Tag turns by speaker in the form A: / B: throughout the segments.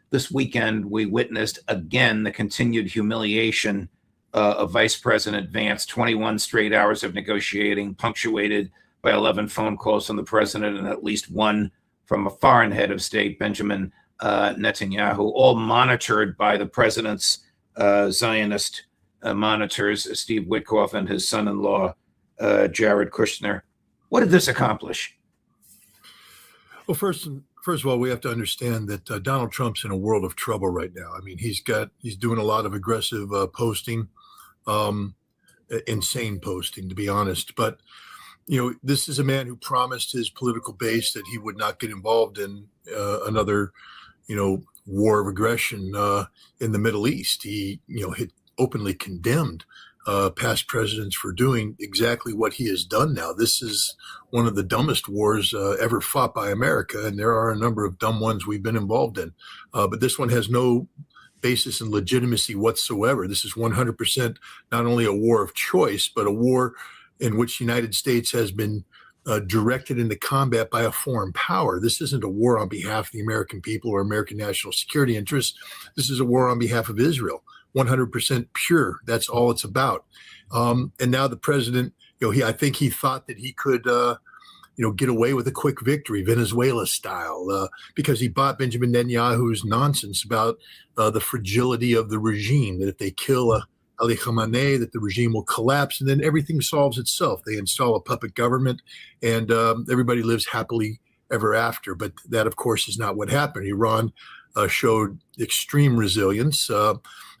A: this weekend, we witnessed again the continued humiliation of Vice President Vance. 21 straight hours of negotiating, punctuated by 11 phone calls from the president and at least one from a foreign head of state, Benjamin Netanyahu, all monitored by the president's Zionist monitors, Steve Witkoff and his son-in-law, Jared Kushner. What did this accomplish?
B: Well, first of all, we have to understand that Donald Trump's in a world of trouble right now. I mean, he's doing a lot of aggressive posting, insane posting, to be honest. But this is a man who promised his political base that he would not get involved in another, war of aggression in the Middle East. He, had openly condemned past presidents for doing exactly what he has done now. This is one of the dumbest wars ever fought by America, and there are a number of dumb ones we've been involved in. But this one has no basis in legitimacy whatsoever. This is 100% not only a war of choice, but a war in which the United States has been directed into combat by a foreign power. This isn't a war on behalf of the American people or American national security interests. This is a war on behalf of Israel. 100% pure. That's all it's about. And now the president, I think he thought that he could, get away with a quick victory, Venezuela style, because he bought Benjamin Netanyahu's nonsense about the fragility of the regime, that if they kill Ali Khamenei, that the regime will collapse, and then everything solves itself. They install a puppet government, and everybody lives happily ever after. But that, of course, is not what happened. Iran showed extreme resilience,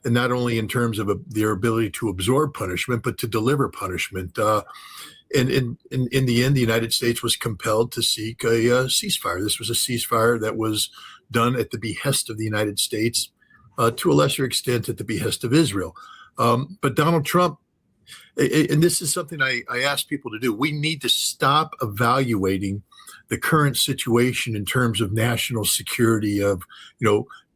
B: and not only in terms of their ability to absorb punishment, but to deliver punishment. And in the end, the United States was compelled to seek a ceasefire. This was a ceasefire that was done at the behest of the United States, to a lesser extent at the behest of Israel. But Donald Trump, and this is something I ask people to do, we need to stop evaluating the current situation in terms of national security, of,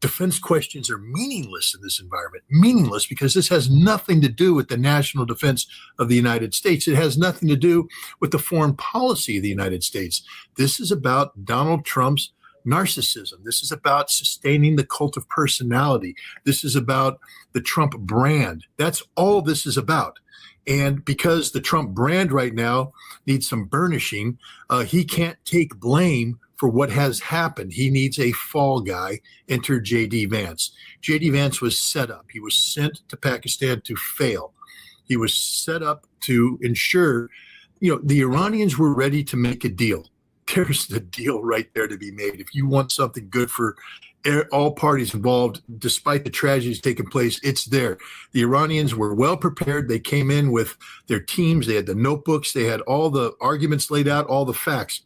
B: defense questions are meaningless in this environment. Meaningless because this has nothing to do with the national defense of the United States. It has nothing to do with the foreign policy of the United States. This is about Donald Trump's narcissism. This is about sustaining the cult of personality. This is about the Trump brand. That's all this is about. And because the Trump brand right now needs some burnishing, he can't take blame for what has happened. He needs a fall guy. Enter J.D. Vance. J.D. Vance was set up. He was sent to Pakistan to fail. He was set up to ensure, the Iranians were ready to make a deal. There's the deal right there to be made. If you want something good for all parties involved, despite the tragedies taking place, it's there. The Iranians were well prepared. They came in with their teams. They had the notebooks. They had all the arguments laid out, all the facts.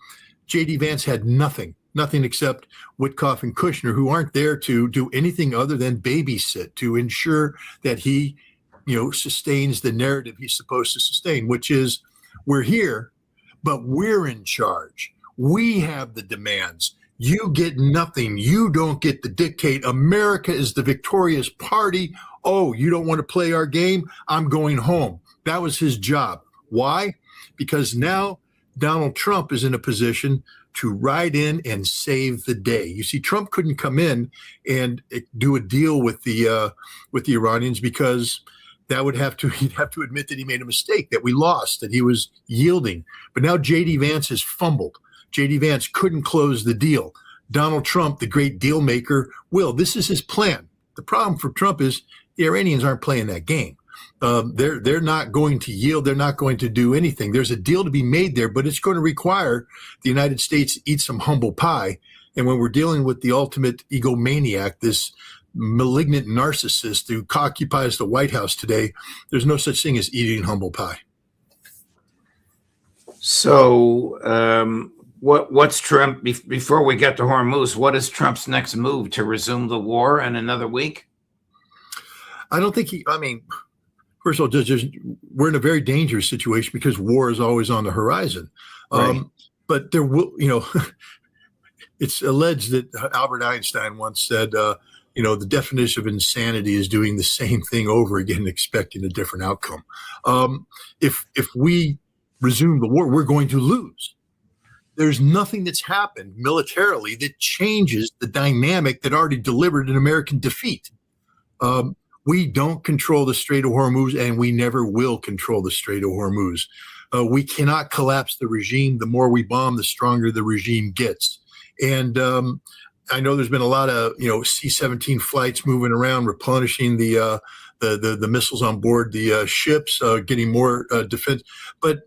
B: J.D. Vance had nothing except Witkoff and Kushner, who aren't there to do anything other than babysit, to ensure that he, sustains the narrative he's supposed to sustain, which is, we're here, but we're in charge. We have the demands. You get nothing. You don't get to dictate. America is the victorious party. Oh, you don't want to play our game? I'm going home. That was his job. Why? Because now Donald Trump is in a position to ride in and save the day. You see, Trump couldn't come in and do a deal with the Iranians because he'd have to admit that he made a mistake, that we lost, that he was yielding. But now J.D. Vance has fumbled. J.D. Vance couldn't close the deal. Donald Trump, the great deal maker, will. This is his plan. The problem for Trump is the Iranians aren't playing that game. They're not going to yield. They're not going to do anything. There's a deal to be made there, but it's going to require the United States to eat some humble pie. And when we're dealing with the ultimate egomaniac, this malignant narcissist who occupies the White House today, there's no such thing as eating humble pie.
A: So what's Trump, before we get to Hormuz, what is Trump's next move? To resume the war in another week?
B: I don't think first of all, we're in a very dangerous situation because war is always on the horizon. Right. But there will, it's alleged that Albert Einstein once said, the definition of insanity is doing the same thing over again and expecting a different outcome. If we resume the war, we're going to lose. there's nothing that's happened militarily that changes the dynamic that already delivered an American defeat. We don't control the Strait of Hormuz, and we never will control the Strait of Hormuz. We cannot collapse the regime. The more we bomb, the stronger the regime gets. And I know there's been a lot of C-17 flights moving around, replenishing the missiles on board the ships, getting more defense. But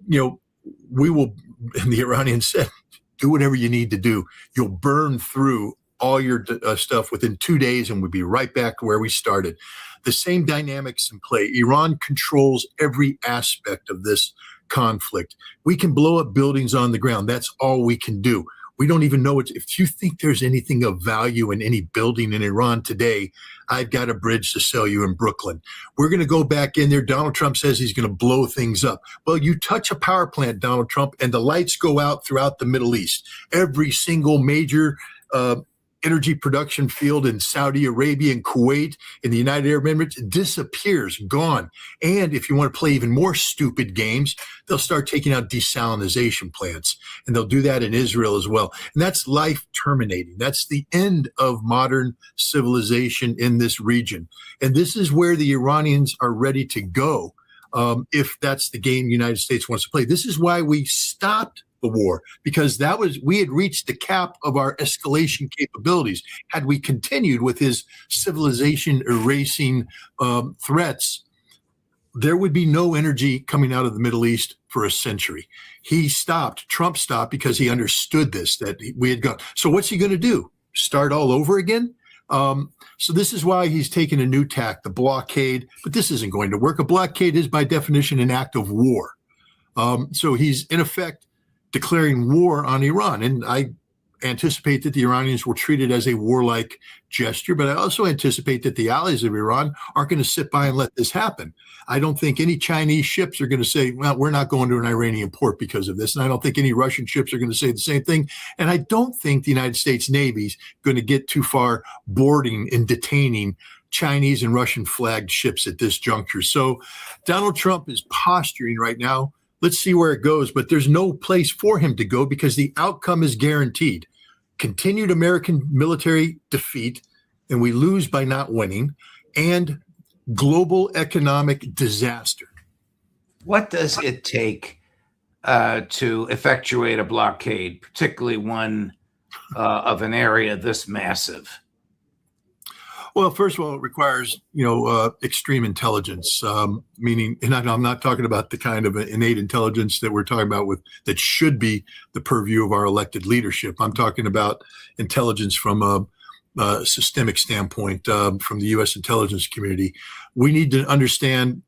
B: we will. And the Iranians said, "Do whatever you need to do. You'll burn through all your stuff within 2 days, and we'll be right back where we started." The same dynamics in play. Iran controls every aspect of this conflict. We can blow up buildings on the ground. That's all we can do. We don't even know if you think there's anything of value in any building in Iran today, I've got a bridge to sell you in Brooklyn. We're going to go back in there. Donald Trump says he's going to blow things up. Well, you touch a power plant, Donald Trump, and the lights go out throughout the Middle East. Every single major energy production field in Saudi Arabia and Kuwait, in the United Arab Emirates, disappears, gone. And if you want to play even more stupid games, they'll start taking out desalinization plants, and they'll do that in Israel as well. And that's life terminating. That's the end of modern civilization in this region. And this is where the Iranians are ready to go, if that's the game the United States wants to play. This is why we stopped the war, because we had reached the cap of our escalation capabilities. Had we continued with his civilization erasing threats, there would be no energy coming out of the Middle East for a century. Trump stopped because he understood this, that we had gone. So what's he going to do? Start all over again? So this is why he's taken a new tack, the blockade, but this isn't going to work. A blockade is by definition an act of war. So he's in effect declaring war on Iran. And I anticipate that the Iranians will treat it as a warlike gesture, but I also anticipate that the allies of Iran aren't going to sit by and let this happen. I don't think any Chinese ships are going to say, well, we're not going to an Iranian port because of this. And I don't think any Russian ships are going to say the same thing. And I don't think the United States Navy is going to get too far boarding and detaining Chinese and Russian flagged ships at this juncture. So Donald Trump is posturing right now. Let's see where it goes, but there's no place for him to go because the outcome is guaranteed. Continued American military defeat, and we lose by not winning, and global economic disaster.
A: What does it take to effectuate a blockade, particularly one of an area this massive?
B: Well, first of all, it requires, extreme intelligence, meaning, and I'm not talking about the kind of innate intelligence that we're talking about that should be the purview of our elected leadership. I'm talking about intelligence from a systemic standpoint, from the U.S. intelligence community. We need to understand,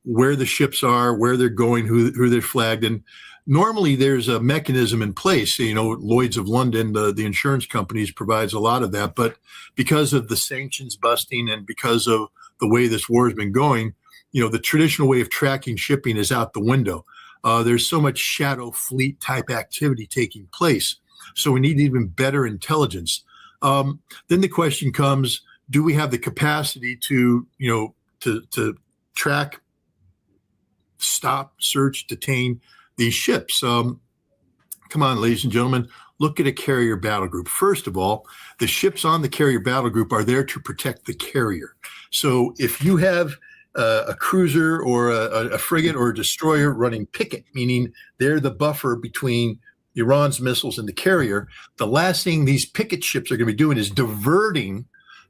B: where the ships are, where they're going, who they're flagged. And normally there's a mechanism in place. Lloyd's of London, the insurance companies, provides a lot of that. But because of the sanctions busting and because of the way this war has been going, the traditional way of tracking shipping is out the window. There's so much shadow fleet type activity taking place. So we need even better intelligence. Then the question comes, do we have the capacity to track, stop, search, detain these ships? Come on, ladies and gentlemen, look at a carrier battle group. First of all, the ships on the carrier battle group are there to protect the carrier. So if you have a cruiser or a frigate or a destroyer running picket, meaning they're the buffer between Iran's missiles and the carrier, the last thing these picket ships are going to be doing is diverting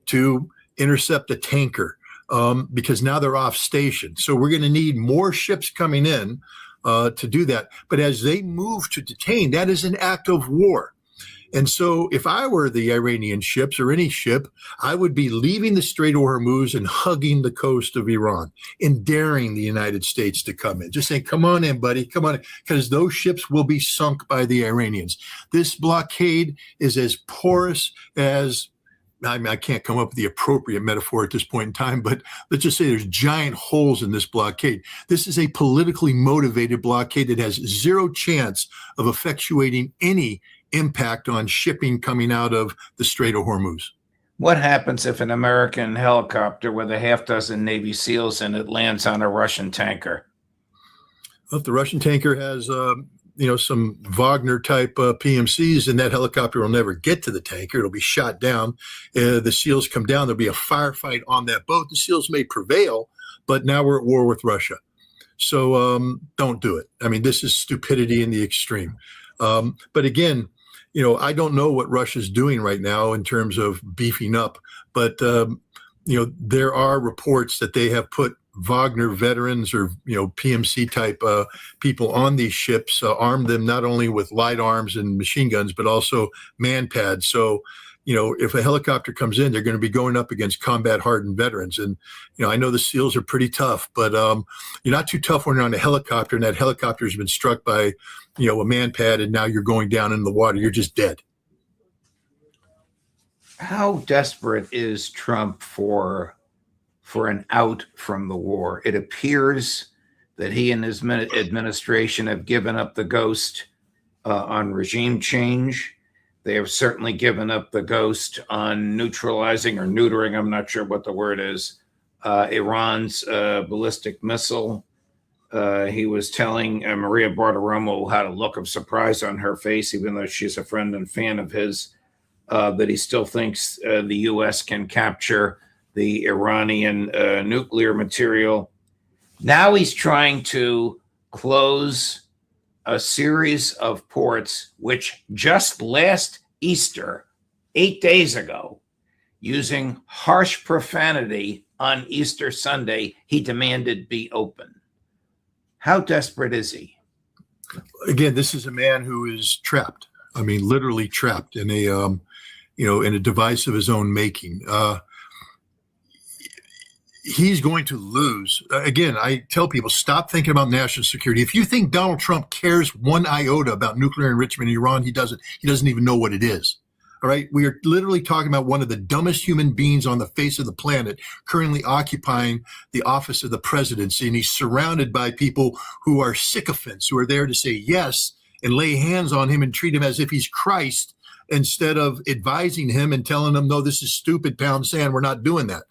B: to intercept a tanker, because now they're off station. So we're going to need more ships coming in to do that. But as they move to detain, that is an act of war. And so if I were the Iranian ships or any ship, I would be leaving the Strait of Hormuz and hugging the coast of Iran and daring the United States to come in. Just saying, come on in, buddy, come on in, because those ships will be sunk by the Iranians. This blockade is as porous as, I can't come up with the appropriate metaphor at this point in time, but let's just say there's giant holes in this blockade. This is a politically motivated blockade that has zero chance of effectuating any impact on shipping coming out of the Strait of Hormuz.
A: What happens if an American helicopter with a half dozen Navy SEALs in it lands on a Russian tanker?
B: If the Russian tanker has some Wagner type PMCs, and that helicopter will never get to the tanker. It'll be shot down. The SEALs come down. There'll be a firefight on that boat. The SEALs may prevail, but now we're at war with Russia. So don't do it. I mean, this is stupidity in the extreme. But again, I don't know what Russia's doing right now in terms of beefing up, but there are reports that they have put Wagner veterans or PMC type people on these ships, armed them not only with light arms and machine guns, but also man pads. So if a helicopter comes in, they're going to be going up against combat hardened veterans. And I know the SEALs are pretty tough, but you're not too tough when you're on a helicopter and that helicopter has been struck by a man pad, and now you're going down in the water. You're just dead.
A: How desperate is Trump for an out from the war? It appears that he and his administration have given up the ghost on regime change. They have certainly given up the ghost on neutralizing or neutering, I'm not sure what the word is, Iran's ballistic missile. He was telling Maria Bartiromo had a look of surprise on her face, even though she's a friend and fan of his, that he still thinks the U.S. can capture the Iranian nuclear material. Now he's trying to close a series of ports, which just last Easter, 8 days ago, using harsh profanity on Easter Sunday, he demanded be open. How desperate is he?
B: Again, this is a man who is trapped. I mean, literally trapped in a device of his own making. He's going to lose. Again, I tell people, stop thinking about national security. If you think Donald Trump cares one iota about nuclear enrichment in Iran, he doesn't. He doesn't even know what it is. All right. We are literally talking about one of the dumbest human beings on the face of the planet currently occupying the office of the presidency. And he's surrounded by people who are sycophants, who are there to say yes and lay hands on him and treat him as if he's Christ, instead of advising him and telling him, no, this is stupid, pound sand. We're not doing that.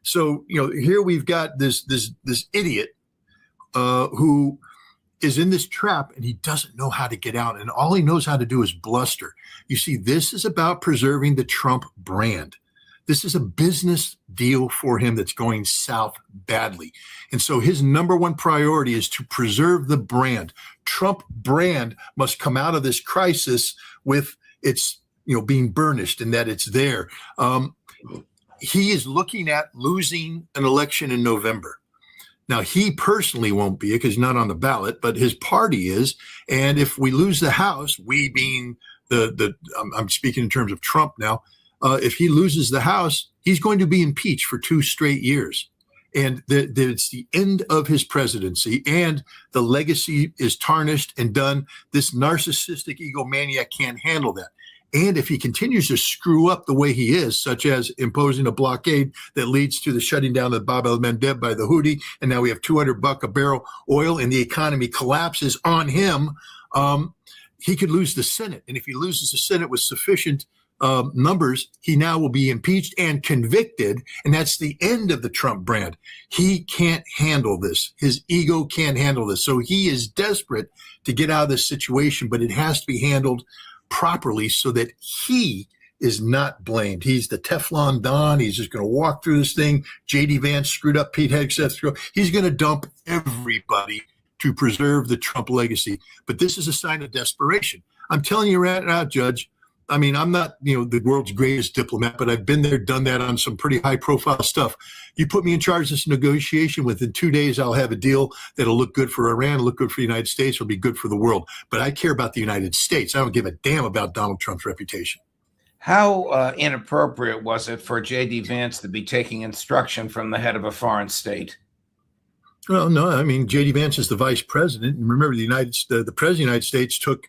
B: So, here we've got this idiot who is in this trap, and he doesn't know how to get out. And all he knows how to do is bluster. You see, this is about preserving the Trump brand. This is a business deal for him that's going south badly. And so his number one priority is to preserve the brand. Trump brand must come out of this crisis with its, being burnished and that it's there. He is looking at losing an election in November. Now, he personally won't be, because he's not on the ballot, but his party is. And if we lose the House, we being I'm speaking in terms of Trump now, if he loses the House, he's going to be impeached for 2 straight years. And it's the end of his presidency, and the legacy is tarnished and done. This narcissistic egomaniac can't handle that. And if he continues to screw up the way he is, such as imposing a blockade that leads to the shutting down of Bab el-Mandeb by the Houthi, and now we have $200 a barrel oil and the economy collapses on him, he could lose the Senate. And if he loses the Senate with sufficient numbers, he now will be impeached and convicted. And that's the end of the Trump brand. He can't handle this. His ego can't handle this. So he is desperate to get out of this situation, but it has to be handled properly so that he is not blamed. He's the Teflon Don. He's just going to walk through this thing. J.D. Vance screwed up. Pete Hegseth screwed up. He's going to dump everybody to preserve the Trump legacy. But this is a sign of desperation. I'm telling you right now, Judge, I mean, I'm not, the world's greatest diplomat, but I've been there, done that on some pretty high profile stuff. You put me in charge of this negotiation, within 2 days, I'll have a deal that'll look good for Iran, look good for the United States, will be good for the world. But I care about the United States. I don't give a damn about Donald Trump's reputation.
A: How inappropriate was it for J.D. Vance to be taking instruction from the head of a foreign state?
B: Well, no, I mean, J.D. Vance is the vice president. And remember, the president of the United States took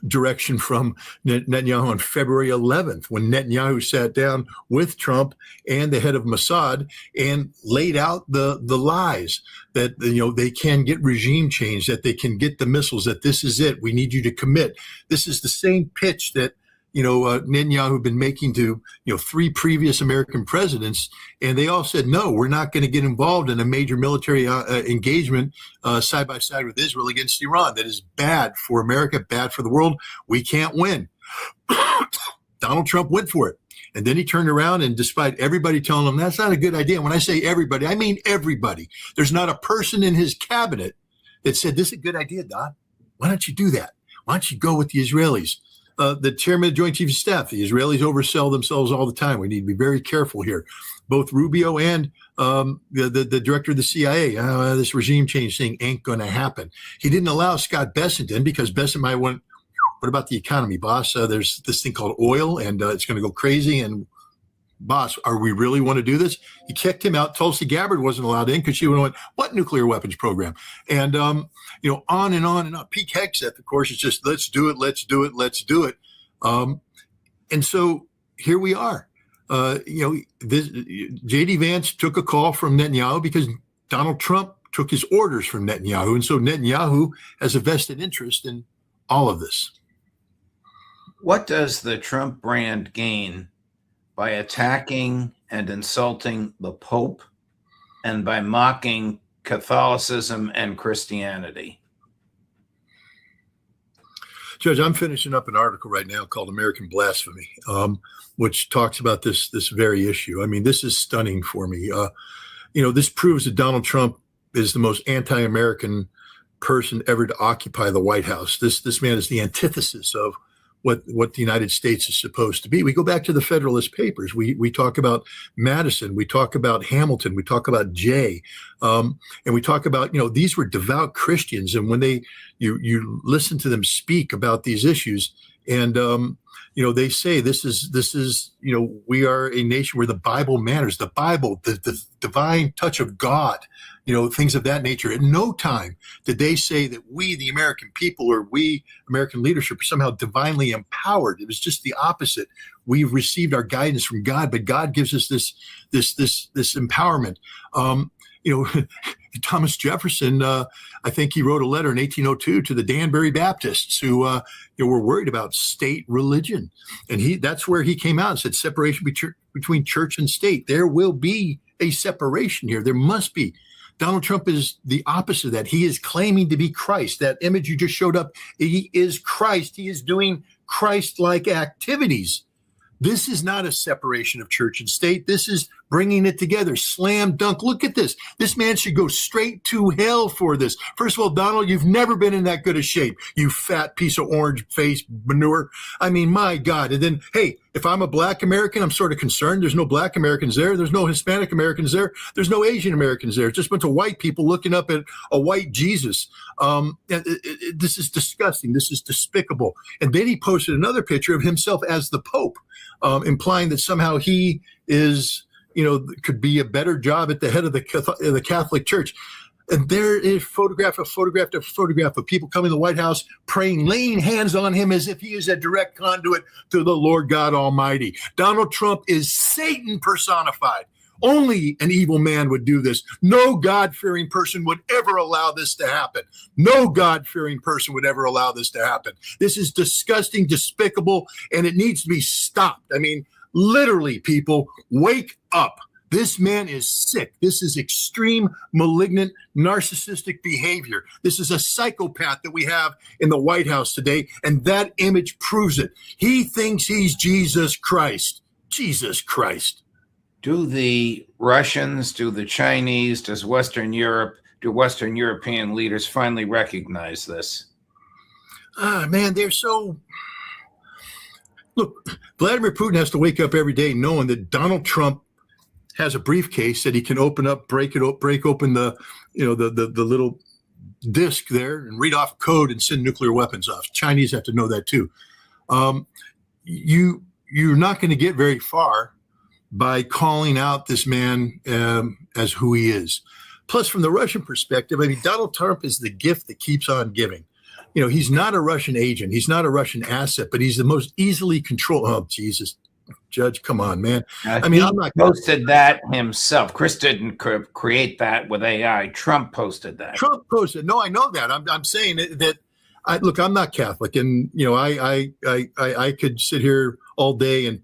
B: direction from Netanyahu on February 11th, when Netanyahu sat down with Trump and the head of Mossad and laid out the lies that, they can get regime change, that they can get the missiles, that this is it. We need you to commit. This is the same pitch that, Netanyahu had been making to, 3 previous American presidents, and they all said, no, we're not going to get involved in a major military engagement side by side with Israel against Iran. That is bad for America, bad for the world. We can't win. Donald Trump went for it. And then he turned around, and despite everybody telling him that's not a good idea, when I say everybody, I mean everybody. There's not a person in his cabinet that said, this is a good idea, Don. Why don't you do that? Why don't you go with the Israelis? The chairman of the Joint Chiefs of Staff, the Israelis oversell themselves all the time. We need to be very careful here. Both Rubio and the director of the CIA, this regime change thing ain't going to happen. He didn't allow Scott Bessent in because Bessent might want, what about the economy, boss? There's this thing called oil, and it's going to go crazy. And boss, are we really want to do this? He kicked him out. Tulsi Gabbard wasn't allowed in because she would have went, what nuclear weapons program? And, on and on and on. Pete Hegseth, of course, is just, let's do it, let's do it, let's do it. And so here we are. J.D. Vance took a call from Netanyahu because Donald Trump took his orders from Netanyahu. And so Netanyahu has a vested interest in all of this.
A: What does the Trump brand gain by attacking and insulting the Pope and by mocking Catholicism and Christianity?
B: Judge, I'm finishing up an article right now called American Blasphemy, which talks about this very issue. I mean, this is stunning for me. This proves that Donald Trump is the most anti-American person ever to occupy the White House. This man is the antithesis of what the United States is supposed to be. We go back to the Federalist Papers. We talk about Madison. We talk about Hamilton. We talk about Jay. And we talk about, these were devout Christians. And when you listen to them speak about these issues, and, they say this is, we are a nation where the Bible matters. The Bible, the divine touch of God, things of that nature. At no time did they say that we, the American people, or we, American leadership, are somehow divinely empowered. It was just the opposite. We've received our guidance from God, but God gives us this empowerment. Thomas Jefferson, I think he wrote a letter in 1802 to the Danbury Baptists who were worried about state religion. And that's where he came out and said separation between church and state. There will be a separation here. There must be. Donald Trump is the opposite of that. He is claiming to be Christ. That image you just showed up, he is Christ. He is doing Christ-like activities. This is not a separation of church and state. This is bringing it together. Slam dunk. Look at this. This man should go straight to hell for this. First of all, Donald, you've never been in that good of shape, you fat piece of orange face manure. I mean, my God. And then, hey, if I'm a black American, I'm sort of concerned. There's no black Americans there. There's no Hispanic Americans there. There's no Asian Americans there. It's just a bunch of white people looking up at a white Jesus. This is disgusting. This is despicable. And then he posted another picture of himself as the Pope, implying that somehow he is, could be a better job at the head of the Catholic Church. And there is photograph of people coming to the White House, praying, laying hands on him as if he is a direct conduit to the Lord God Almighty. Donald Trump is Satan personified. Only an evil man would do this. No God-fearing person would ever allow this to happen. No God-fearing person would ever allow this to happen. This is disgusting, despicable, and it needs to be stopped. I mean, literally, people, wake up. This man is sick. This is extreme, malignant, narcissistic behavior. This is a psychopath that we have in the White House today, and that image proves it. He thinks he's Jesus Christ. Jesus Christ.
A: Do the Russians, do the Chinese, do Western European leaders finally recognize this?
B: Man, they're so... Look, Vladimir Putin has to wake up every day knowing that Donald Trump has a briefcase that he can open up, break open the little disk there and read off code and send nuclear weapons off. Chinese have to know that too. You're not going to get very far by calling out this man as who he is. Plus, from the Russian perspective, I mean, Donald Trump is the gift that keeps on giving. He's not a Russian agent. He's not a Russian asset, but he's the most easily controlled. Oh, Jesus. Judge, come on, man.
A: I mean, I'm not posted that himself. Chris didn't create that with AI. Trump posted that.
B: Trump posted. No, I know that. I'm saying that look, I'm not Catholic, and I could sit here all day and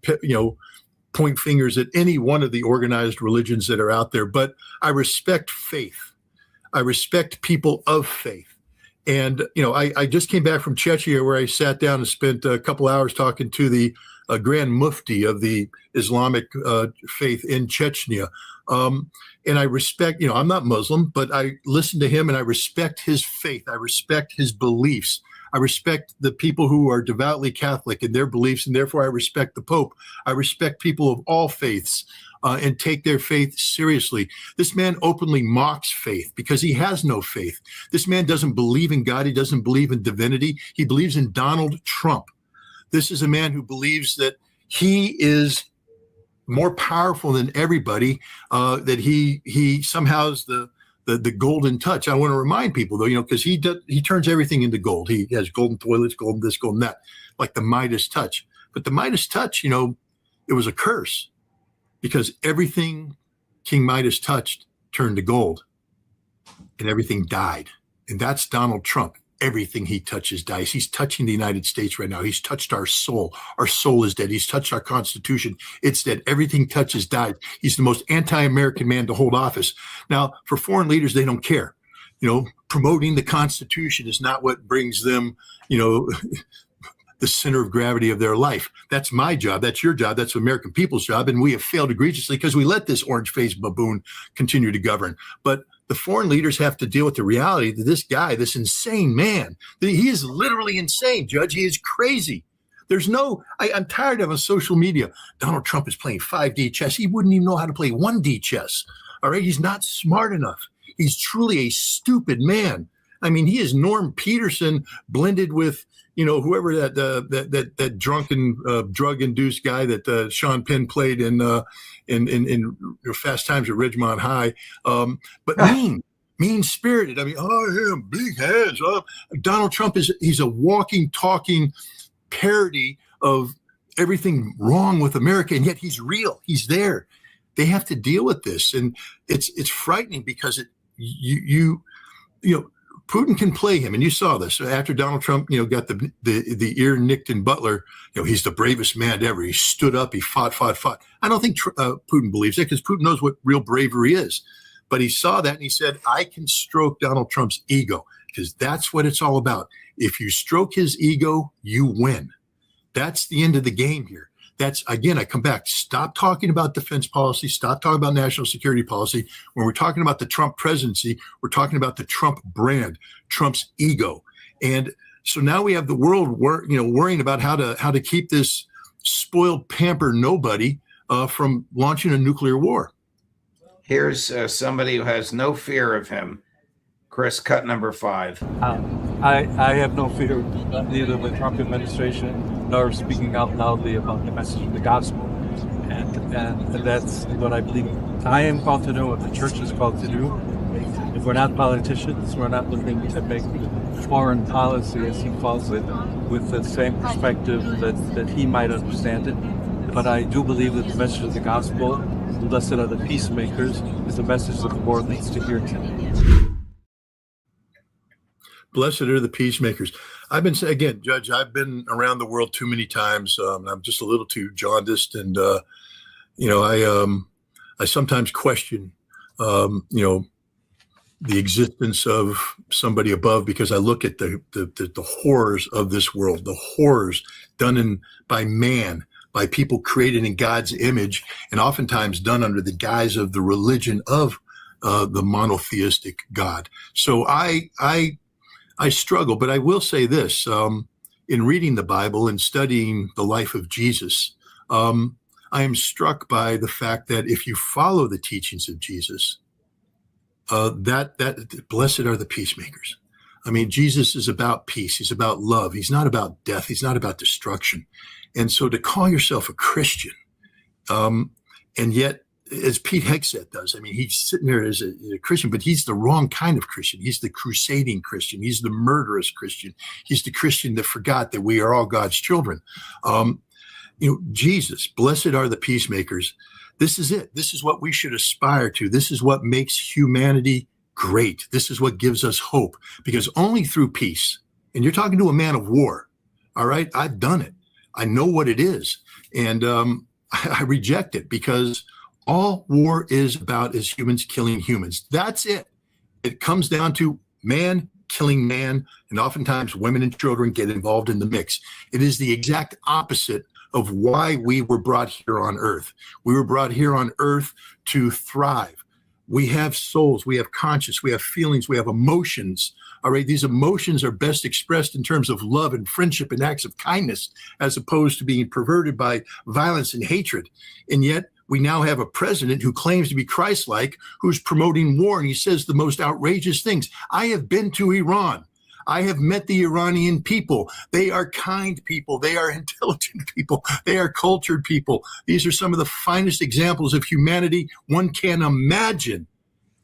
B: point fingers at any one of the organized religions that are out there, but I respect faith. I respect people of faith. And, I just came back from Chechnya, where I sat down and spent a couple hours talking to the Grand Mufti of the Islamic faith in Chechnya. And I respect, I'm not Muslim, but I listen to him and I respect his faith. I respect his beliefs. I respect the people who are devoutly Catholic in their beliefs, and therefore I respect the Pope. I respect people of all faiths and take their faith seriously. This man openly mocks faith because he has no faith. This man doesn't believe in God. He doesn't believe in divinity. He believes in Donald Trump. This is a man who believes that he is more powerful than everybody, that he somehow is the golden touch. I want to remind people, though, because he turns everything into gold. He has golden toilets, golden this, golden that, like the Midas touch. But the Midas touch, it was a curse, because everything King Midas touched turned to gold, and everything died. And that's Donald Trump. Everything he touches dies. He's touching the United States right now. He's touched our soul. Our soul is dead. He's touched our Constitution. It's dead. Everything touches dies. He's the most anti-American man to hold office. Now, for foreign leaders, they don't care. Promoting the Constitution is not what brings them, the center of gravity of their life. That's my job. That's your job. That's the American people's job. And we have failed egregiously because we let this orange-faced baboon continue to govern. But the foreign leaders have to deal with the reality that this guy, this insane man, he is literally insane, Judge. He is crazy. I'm tired of on social media. Donald Trump is playing 5D chess. He wouldn't even know how to play 1D chess. All right. He's not smart enough. He's truly a stupid man. I mean, he is Norm Peterson blended with, whoever that drunken, drug-induced guy that Sean Penn played in Fast Times at Ridgemont High, but mean-spirited. I mean, him, big hands. Donald Trump he's a walking, talking parody of everything wrong with America, and yet he's real. He's there. They have to deal with this, and it's frightening because Putin can play him, and you saw this after Donald Trump, got the ear nicked in Butler. He's the bravest man ever. He stood up. He fought. I don't think Putin believes it, because Putin knows what real bravery is. But he saw that and he said, "I can stroke Donald Trump's ego," because that's what it's all about. If you stroke his ego, you win. That's the end of the game here. That's, again, I come back. Stop talking about defense policy. Stop talking about national security policy. When we're talking about the Trump presidency, we're talking about the Trump brand, Trump's ego. And so now we have the world worrying about how to keep this spoiled, pampered nobody from launching a nuclear war.
A: Here's somebody who has no fear of him. Chris, cut number 5.
C: I have no fear of neither the Trump administration nor speaking out loudly about the message of the gospel. And that's what I believe I am called to do, what the church is called to do. If we're not politicians, we're not looking to make foreign policy, as he calls it, with the same perspective that he might understand it. But I do believe that the message of the gospel, blessed are the peacemakers, is the message that the world needs to hear today.
B: Blessed are the peacemakers. I've been saying, again, Judge, I've been around the world too many times. I'm just a little too jaundiced. And, I sometimes question, the existence of somebody above, because I look at the horrors of this world, the horrors done by man, by people created in God's image, and oftentimes done under the guise of the religion of the monotheistic God. So I struggle, but I will say this, in reading the Bible and studying the life of Jesus, I am struck by the fact that if you follow the teachings of Jesus, that blessed are the peacemakers. I mean, Jesus is about peace. He's about love. He's not about death. He's not about destruction. And so to call yourself a Christian, and yet, as Pete Hegseth does, I mean, he's sitting there as a Christian, but he's the wrong kind of Christian. He's the crusading Christian. He's the murderous Christian. He's the Christian that forgot that we are all God's children. Jesus, blessed are the peacemakers. This is it. This is what we should aspire to. This is what makes humanity great. This is what gives us hope, because only through peace, And you're talking to a man of war. All right. I've done it. I know what it is. And I reject it, because all war is about is humans killing humans. That's it. It comes down to man killing man. And oftentimes women and children get involved in the mix. It is the exact opposite of why we were brought here on earth. We were brought here on earth to thrive. We have souls, we have conscience, we have feelings, we have emotions. All right, these emotions are best expressed in terms of love and friendship and acts of kindness, as opposed to being perverted by violence and hatred. And yet we now have a president who claims to be Christ-like, who's promoting war, and he says the most outrageous things. I have been to Iran. I have met the Iranian people. They are kind people. They are intelligent people. They are cultured people. These are some of the finest examples of humanity one can imagine.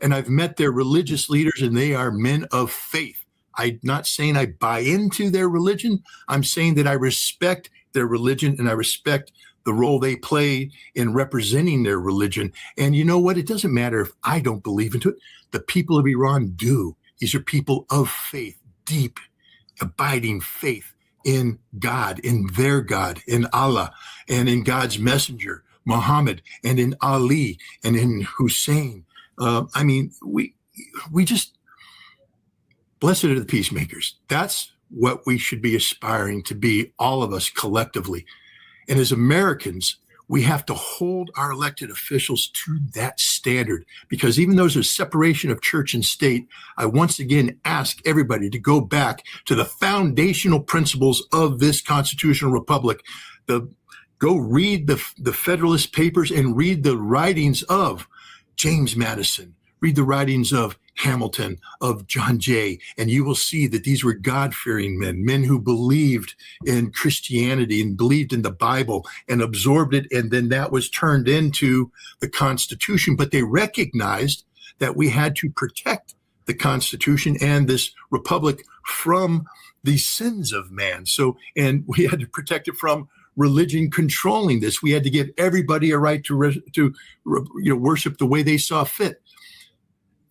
B: And I've met their religious leaders, and they are men of faith. I'm not saying I buy into their religion. I'm saying that I respect their religion, and I respect the role they play in representing their religion. And you know what? It doesn't matter if I don't believe into it. The people of Iran do. These are people of faith. Deep, abiding faith in God, in their God, in Allah, and in God's messenger, Muhammad, and in Ali, and in Hussein. We just, blessed are the peacemakers. That's what we should be aspiring to be, all of us collectively. And as Americans, we have to hold our elected officials to that standard, because even though there's a separation of church and state, I once again ask everybody to go back to the foundational principles of this constitutional republic. Go read the Federalist Papers and read the writings of James Madison, read the writings of Hamilton, of John Jay, and you will see that these were God-fearing men who believed in Christianity and believed in the Bible and absorbed it, and then that was turned into the Constitution. But they recognized that we had to protect the Constitution and this republic from the sins of man. And we had to protect it from religion controlling this. We had to give everybody a right to worship the way they saw fit.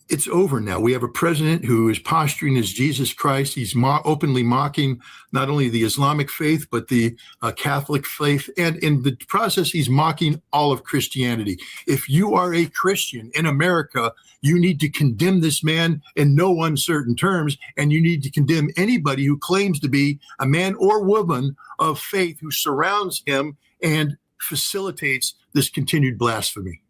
B: It's over now. We have a president who is posturing as Jesus Christ. He's openly mocking not only the Islamic faith, but the Catholic faith. And in the process, he's mocking all of Christianity. If you are a Christian in America, you need to condemn this man in no uncertain terms. And you need to condemn anybody who claims to be a man or woman of faith who surrounds him and facilitates this continued blasphemy.